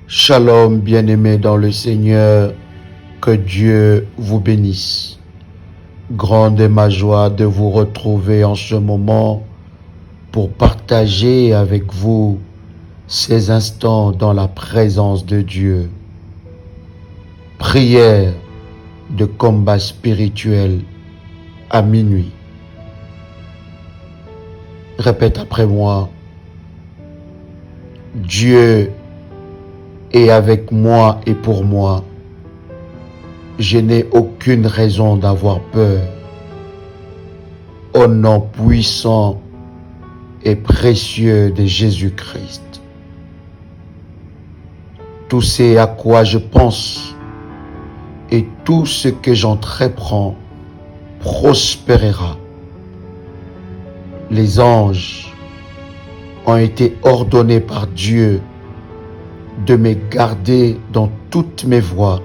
Shalom, bien-aimés dans le Seigneur, que Dieu vous bénisse. Grande est ma joie de vous retrouver en ce moment pour partager avec vous ces instants dans la présence de Dieu. Prière de combat spirituel à minuit. Répète après moi. Dieu est avec moi et pour moi. Je n'ai aucune raison d'avoir peur. Au nom puissant et précieux de Jésus-Christ. Tout ce à quoi je pense et tout ce que j'entreprends prospérera. Les anges ont été ordonnés par Dieu de me garder dans toutes mes voies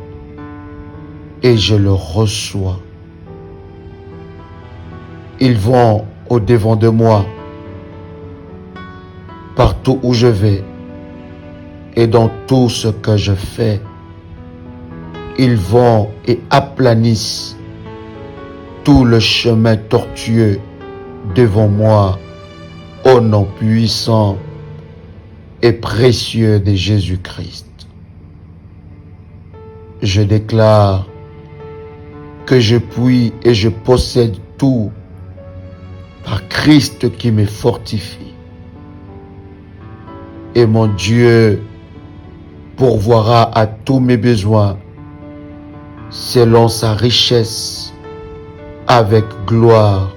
et je le reçois. Ils vont au-devant de moi partout où je vais et dans tout ce que je fais. Ils vont et aplanissent tout le chemin tortueux devant moi au nom puissant et précieux de Jésus-Christ. Je déclare que je puis et je possède tout par Christ qui me fortifie. Et mon Dieu pourvoira à tous mes besoins selon sa richesse avec gloire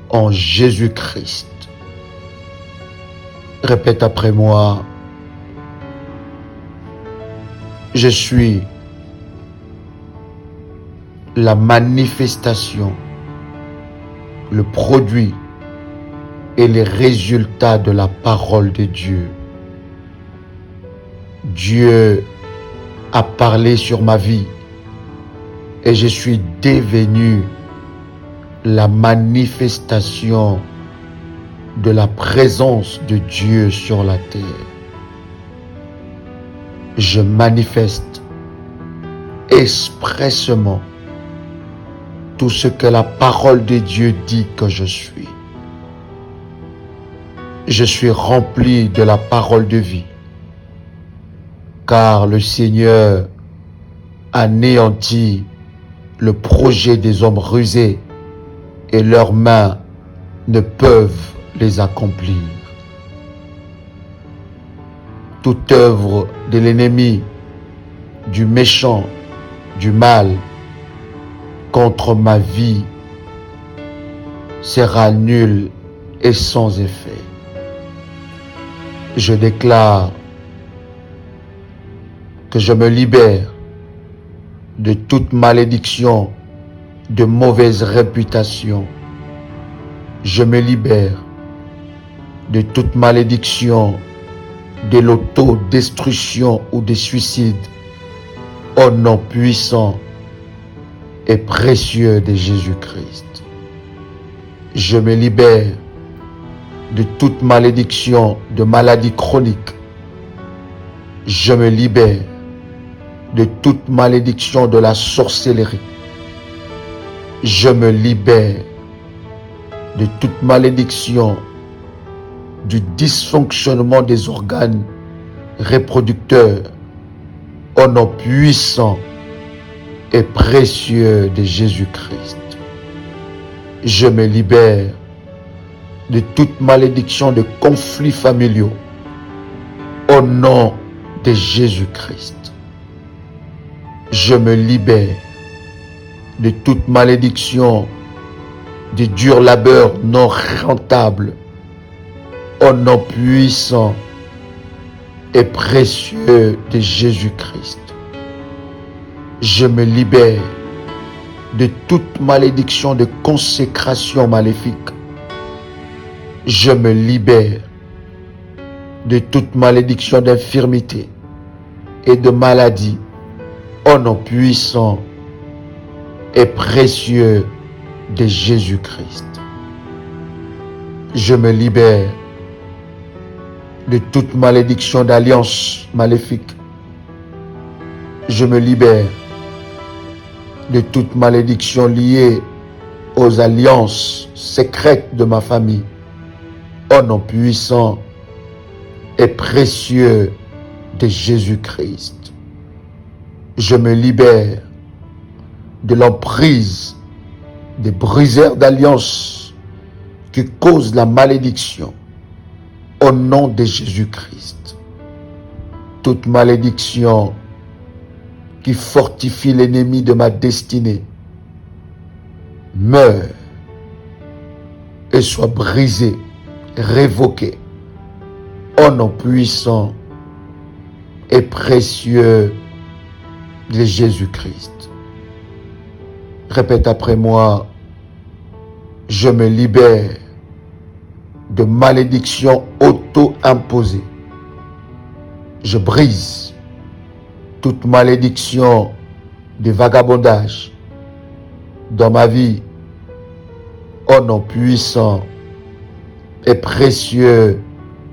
en Jésus-Christ. Répète après moi. Je suis la manifestation, le produit et les résultats de la parole de Dieu. Dieu a parlé sur ma vie et je suis devenu la manifestation de la présence de Dieu sur la terre. Je manifeste expressément tout ce que la parole de Dieu dit que je suis. Je suis rempli de la parole de vie, car le Seigneur anéantit le projet des hommes rusés et leurs mains ne peuvent les accomplir. Toute œuvre de l'ennemi, du méchant, du mal, contre ma vie sera nulle et sans effet. Je déclare que je me libère de toute malédiction, de mauvaise réputation. Je me libère de toute malédiction, de l'autodestruction ou des suicides, au nom puissant et précieux de Jésus-Christ. Je me libère de toute malédiction, de maladie chronique. Je me libère de toute malédiction de la sorcellerie. Je me libère de toute malédiction du dysfonctionnement des organes reproducteurs au nom puissant et précieux de Jésus-Christ. Je me libère de toute malédiction de conflits familiaux au nom de Jésus-Christ. Je me libère de toute malédiction de dur labeur non rentable au nom puissant et précieux de Jésus-Christ. Je me libère de toute malédiction de consécration maléfique. Je me libère de toute malédiction d'infirmité et de maladie au nom puissant et précieux de Jésus-Christ. Je me libère de toute malédiction d'alliance maléfique Je me libère de toute malédiction liée aux alliances secrètes de ma famille. Au nom puissant et précieux de Jésus-Christ. Je me libère de l'emprise des briseurs d'alliance qui causent la malédiction. Au nom de Jésus-Christ. Toute malédiction qui fortifie l'ennemi de ma destinée meurt et soit brisée, révoquée. Au nom puissant et précieux de Jésus-Christ. Répète après moi, je me libère de malédiction auto-imposée. Je brise toute malédiction de vagabondage dans ma vie. Au nom puissant et précieux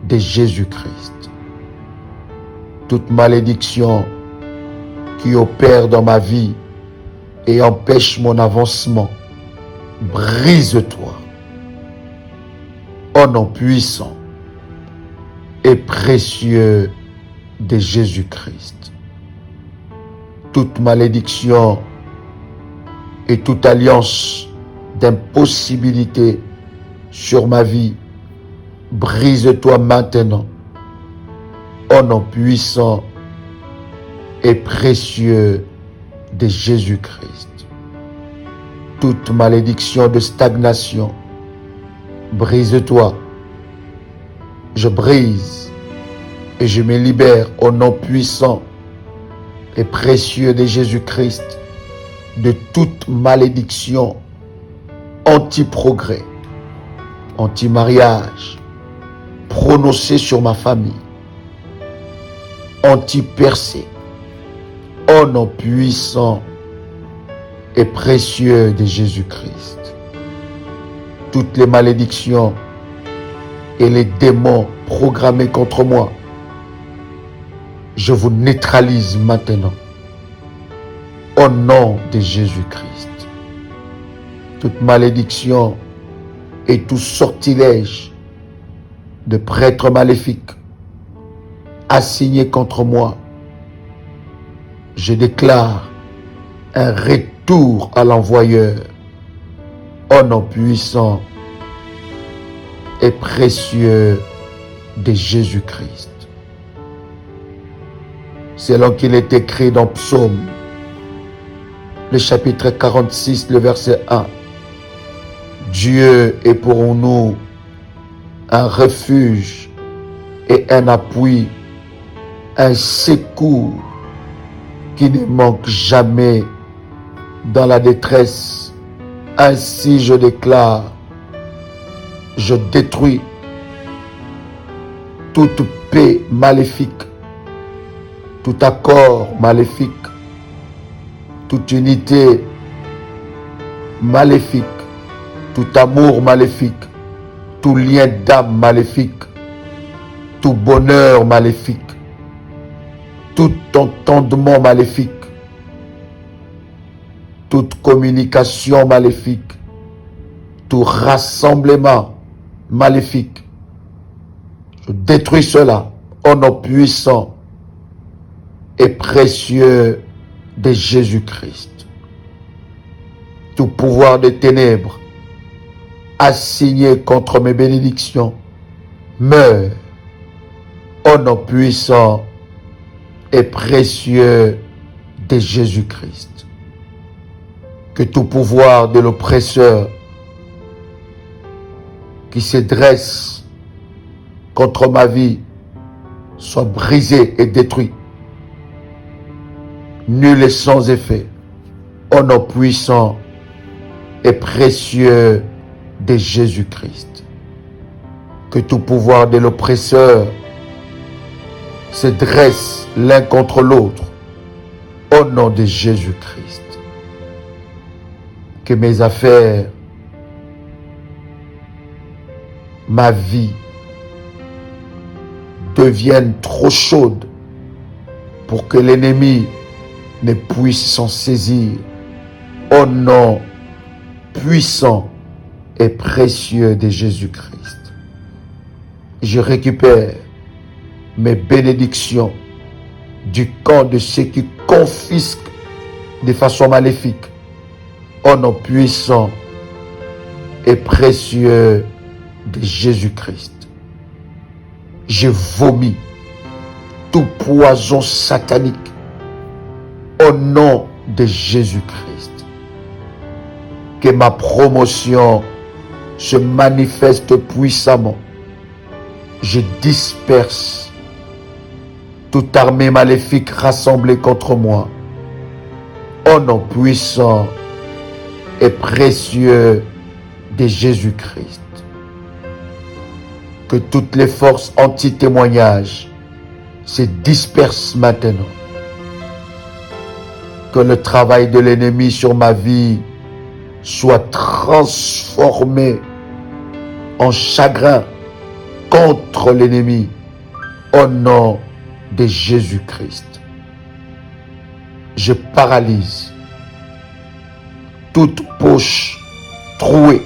de Jésus-Christ. Toute malédiction qui opère dans ma vie et empêche mon avancement, brise-toi. Au nom puissant et précieux de Jésus-Christ. Toute malédiction et toute alliance d'impossibilité sur ma vie, brise-toi maintenant. Au nom puissant et précieux de Jésus-Christ. Toute malédiction de stagnation, brise-toi. Je brise et je me libère au nom puissant et précieux de Jésus-Christ de toute malédiction anti-progrès, anti-mariage, prononcée sur ma famille, anti-percée, au nom puissant et précieux de Jésus-Christ. Toutes les malédictions et les démons programmés contre moi, je vous neutralise maintenant. Au nom de Jésus-Christ. Toute malédiction et tout sortilège de prêtres maléfiques assignés contre moi, je déclare un retour à l'envoyeur. Au nom puissant et précieux de Jésus-Christ. Selon qu'il est écrit dans Psaume, le chapitre 46, le verset 1. Dieu est pour nous un refuge et un appui, un secours qui ne manque jamais dans la détresse. Ainsi je déclare, je détruis toute paix maléfique, tout accord maléfique, toute unité maléfique, tout amour maléfique, tout lien d'âme maléfique, tout bonheur maléfique, tout entendement maléfique, toute communication maléfique, tout rassemblement maléfique. Je détruis cela au nom puissant et précieux de Jésus-Christ. Tout pouvoir des ténèbres assigné contre mes bénédictions meurt au nom puissant et précieux de Jésus-Christ. Que tout pouvoir de l'oppresseur qui se dresse contre ma vie soit brisé et détruit. Nul et sans effet, au nom puissant et précieux de Jésus-Christ. Que tout pouvoir de l'oppresseur se dresse l'un contre l'autre, au nom de Jésus-Christ. Que mes affaires, ma vie, deviennent trop chaudes pour que l'ennemi ne puisse s'en saisir. Au nom puissant et précieux de Jésus-Christ, je récupère mes bénédictions du camp de ceux qui confisquent de façon maléfique. Au nom puissant et précieux de Jésus-Christ, je vomis tout poison satanique au nom de Jésus-Christ. Que ma promotion se manifeste puissamment. Je disperse toute armée maléfique rassemblée contre moi. Au nom puissant et précieux de Jésus-Christ. Que toutes les forces anti-témoignage se dispersent maintenant. Que le travail de l'ennemi sur ma vie soit transformé en chagrin contre l'ennemi au nom de Jésus-Christ. Je paralyse toute poche trouée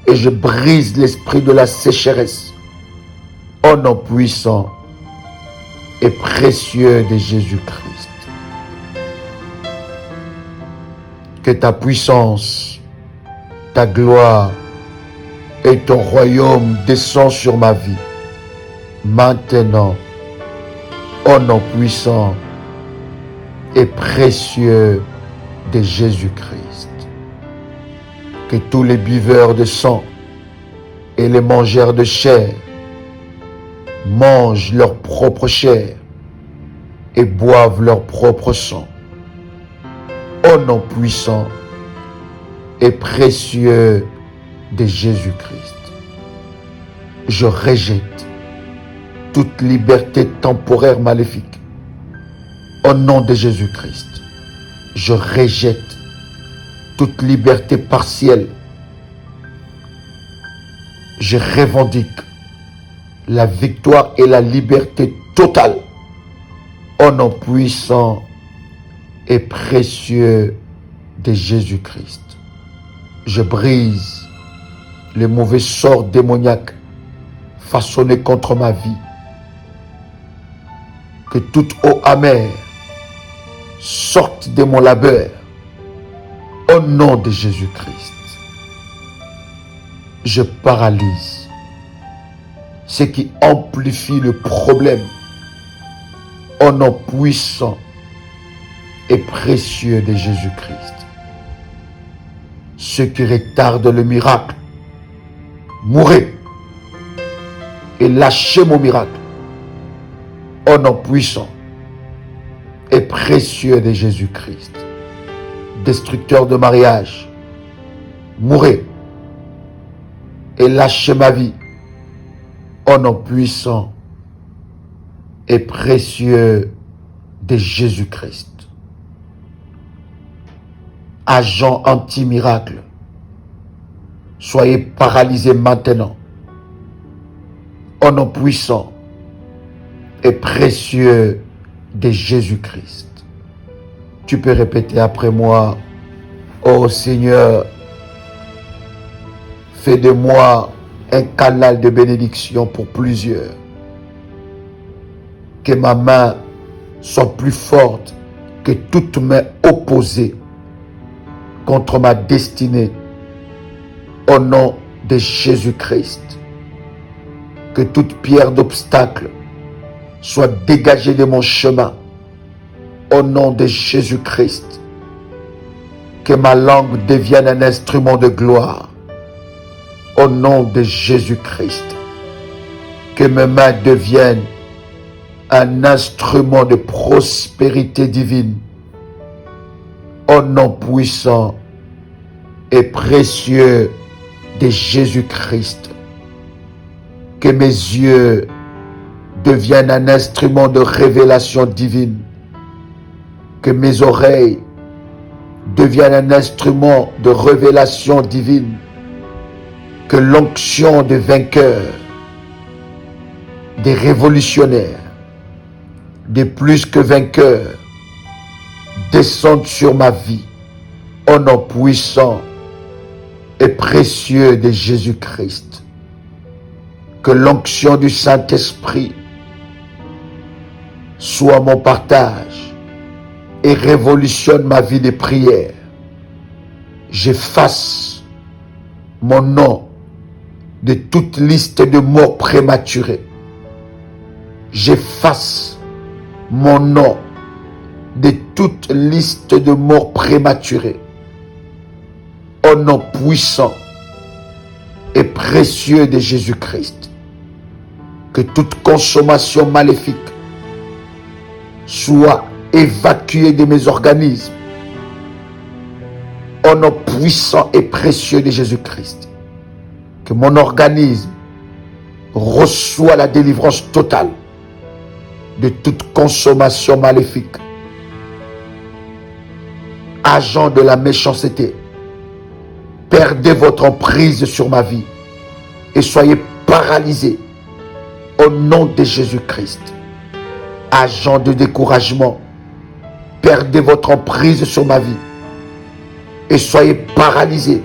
et je brise l'esprit de la sécheresse au nom puissant et précieux de Jésus-Christ. Que ta puissance, ta gloire et ton royaume descendent sur ma vie. Maintenant, au nom puissant et précieux de Jésus-Christ. Que tous les buveurs de sang et les mangeurs de chair mangent leur propre chair et boivent leur propre sang. Au nom puissant et précieux de Jésus-Christ, je rejette toute liberté temporaire maléfique. Au nom de Jésus-Christ, je rejette toute liberté partielle. Je revendique la victoire et la liberté totale. Au nom puissant et précieux de Jésus-Christ, je brise les mauvais sorts démoniaques façonnés contre ma vie. Que toute eau amère sorte de mon labeur au nom de Jésus-Christ. Je paralyse ce qui amplifie le problème au nom puissant et précieux de Jésus-Christ. Ce qui retarde le miracle, mourrez et lâchez mon miracle au nom puissant et précieux de Jésus-Christ. Destructeur de mariage, mourrez et lâchez ma vie au nom puissant et précieux de Jésus-Christ. Agent anti-miracle, soyez paralysés maintenant au nom puissant et précieux de Jésus-Christ. Tu peux répéter après moi: ô Seigneur, fais de moi un canal de bénédiction pour plusieurs. Que ma main soit plus forte que toute main opposée contre ma destinée. Au nom de Jésus-Christ, que toute pierre d'obstacle soit dégagée de mon chemin. Au nom de Jésus-Christ, que ma langue devienne un instrument de gloire. Au nom de Jésus-Christ, que mes mains deviennent un instrument de prospérité divine. Au nom puissant et précieux de Jésus-Christ, que mes yeux deviennent un instrument de révélation divine. Que mes oreilles deviennent un instrument de révélation divine. Que l'onction des vainqueurs, des révolutionnaires, des plus que vainqueurs, descende sur ma vie au nom puissant et précieux de Jésus-Christ. Que l'onction du Saint-Esprit soit mon partage et révolutionne ma vie de prière. J'efface mon nom de toute liste de morts prématurées. J'efface mon nom de toute liste de morts prématurées. Au nom puissant et précieux de Jésus-Christ, que toute consommation maléfique soit évacuée de mes organismes. Au nom puissant et précieux de Jésus-Christ, que mon organisme reçoit la délivrance totale de toute consommation maléfique. Agent de la méchanceté, perdez votre emprise sur ma vie et soyez paralysés au nom de Jésus-Christ. Agent de découragement, perdez votre emprise sur ma vie et soyez paralysés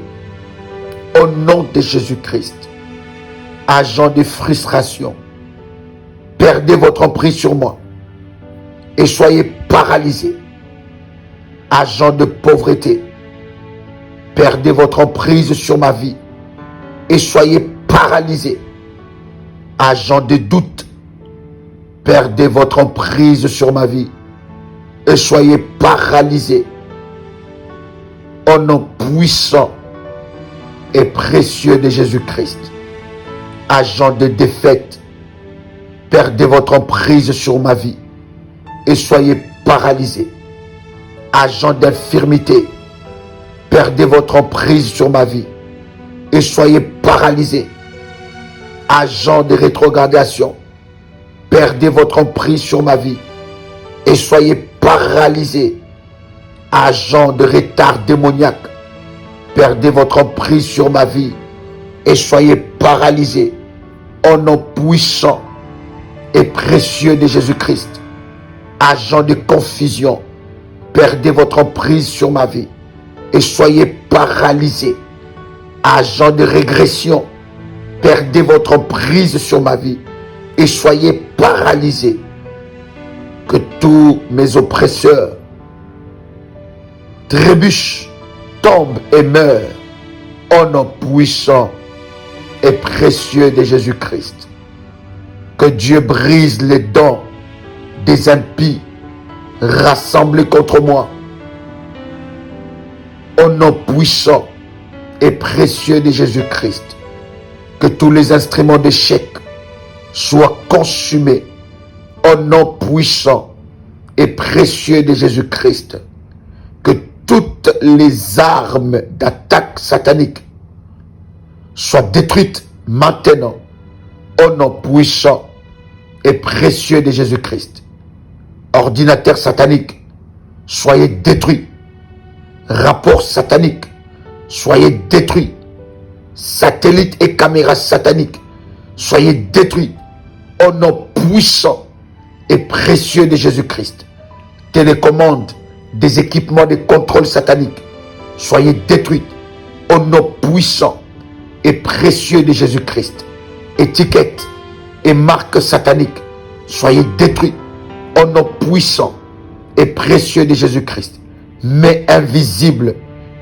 au nom de Jésus-Christ. Agent de frustration, perdez votre emprise sur moi et soyez paralysés. Agent de pauvreté, perdez votre emprise sur ma vie et soyez paralysés. Agent de doute, perdez votre emprise sur ma vie et soyez paralysés. Au nom puissant et précieux de Jésus-Christ. Agent de défaite, perdez votre emprise sur ma vie et soyez paralysés. Agent d'infirmité, perdez votre emprise sur ma vie et soyez paralysés. Agent de rétrogradation, perdez votre emprise sur ma vie et soyez paralysés. Agent de retard démoniaque, perdez votre emprise sur ma vie et soyez paralysés. Au nom puissant et précieux de Jésus-Christ. Agent de confusion, perdez votre emprise sur ma vie et soyez paralysés. Agent de régression, perdez votre emprise sur ma vie et soyez paralysés. Que tous mes oppresseurs trébuchent, tombent et meurent au nom puissant et précieux de Jésus-Christ. Que Dieu brise les dents des impies rassemblés contre moi. Au nom puissant et précieux de Jésus-Christ. Que tous les instruments d'échec soient consumés. Au nom puissant et précieux de Jésus-Christ. Que toutes les armes d'attaque satanique soient détruites maintenant. Au nom puissant et précieux de Jésus-Christ. Ordinateur satanique, soyez détruits. Rapport satanique, soyez détruits. Satellites et caméras sataniques, soyez détruits. Au nom puissant et précieux de Jésus-Christ. Télécommande des équipements de contrôle satanique, soyez détruits. Au nom puissant et précieux de Jésus-Christ. Étiquettes et marques sataniques, soyez détruits. Au nom puissant et précieux de Jésus-Christ. Mais invisibles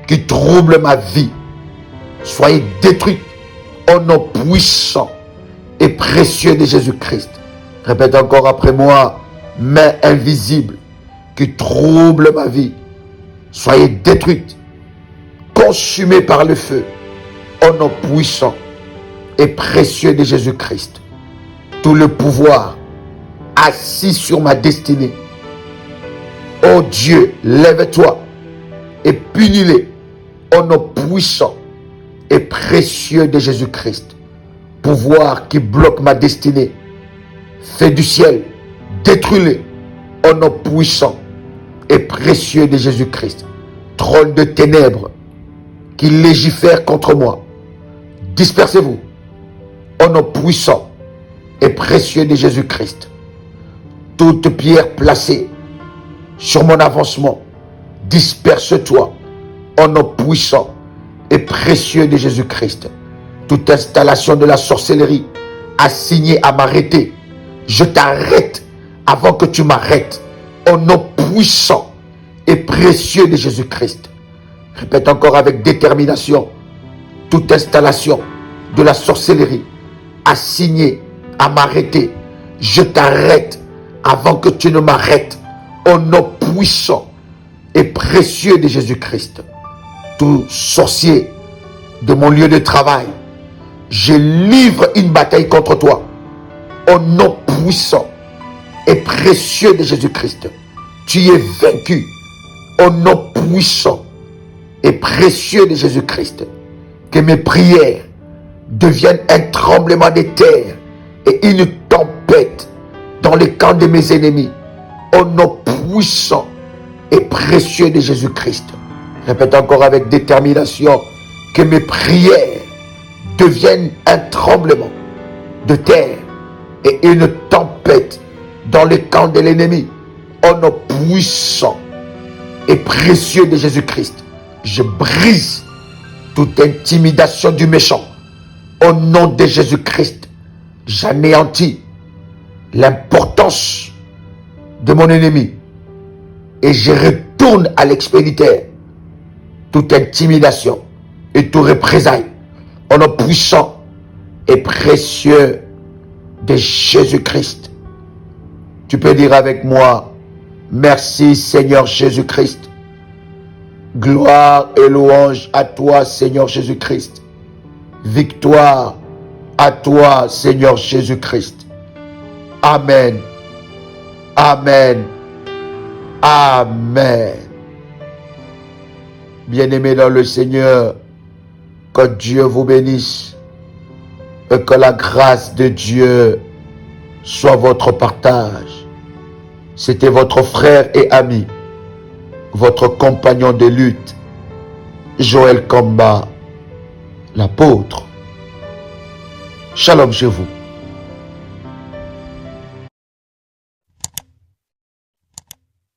qui troublent ma vie, soyez détruits. Au nom puissant et précieux de Jésus-Christ. Répète encore après moi. Mais invisibles qui troublent ma vie, soyez détruites, consumées par le feu. Au nom puissant et précieux de Jésus-Christ. Tout le pouvoir assis sur ma destinée. Oh Dieu, lève-toi et punis-les au nom puissant et précieux de Jésus-Christ. Pouvoir qui bloque ma destinée. Fais du ciel, détruis-les au nom puissant et précieux de Jésus-Christ. Trône de ténèbres qui légifère contre moi. Dispersez-vous au nom puissant et précieux de Jésus-Christ. Toute pierre placée sur mon avancement disperse-toi au nom puissant et précieux de Jésus-Christ. Toute installation de la sorcellerie assignée à m'arrêter, je t'arrête avant que tu m'arrêtes au nom puissant et précieux de Jésus-Christ. Répète encore avec détermination. Toute installation de la sorcellerie assignée à m'arrêter, je t'arrête avant que tu ne m'arrêtes au nom puissant et précieux de Jésus-Christ. Tout sorcier de mon lieu de travail, je livre une bataille contre toi au nom puissant et précieux de Jésus-Christ. Tu es vaincu au nom puissant et précieux de Jésus-Christ. Que mes prières deviennent un tremblement de terre et une tempête dans les camps de mes ennemis au nom puissant et précieux de Jésus-Christ. Répète encore avec détermination. Que mes prières deviennent un tremblement de terre et une tempête dans les camps de l'ennemi au nom puissant et précieux de Jésus-Christ. Je brise toute intimidation du méchant au nom de Jésus-Christ. J'anéantis l'importance de mon ennemi et je retourne à l'expéditeur toute intimidation et tout représailles au nom puissant et précieux de Jésus-Christ. Tu peux dire avec moi: merci Seigneur Jésus-Christ. Gloire et louange à toi Seigneur Jésus-Christ. Victoire à toi Seigneur Jésus-Christ. Amen. Amen. Amen. Bien-aimés dans le Seigneur, que Dieu vous bénisse et que la grâce de Dieu soit votre partage. C'était votre frère et ami, votre compagnon de lutte, Joël Kamba, l'apôtre. Shalom chez vous.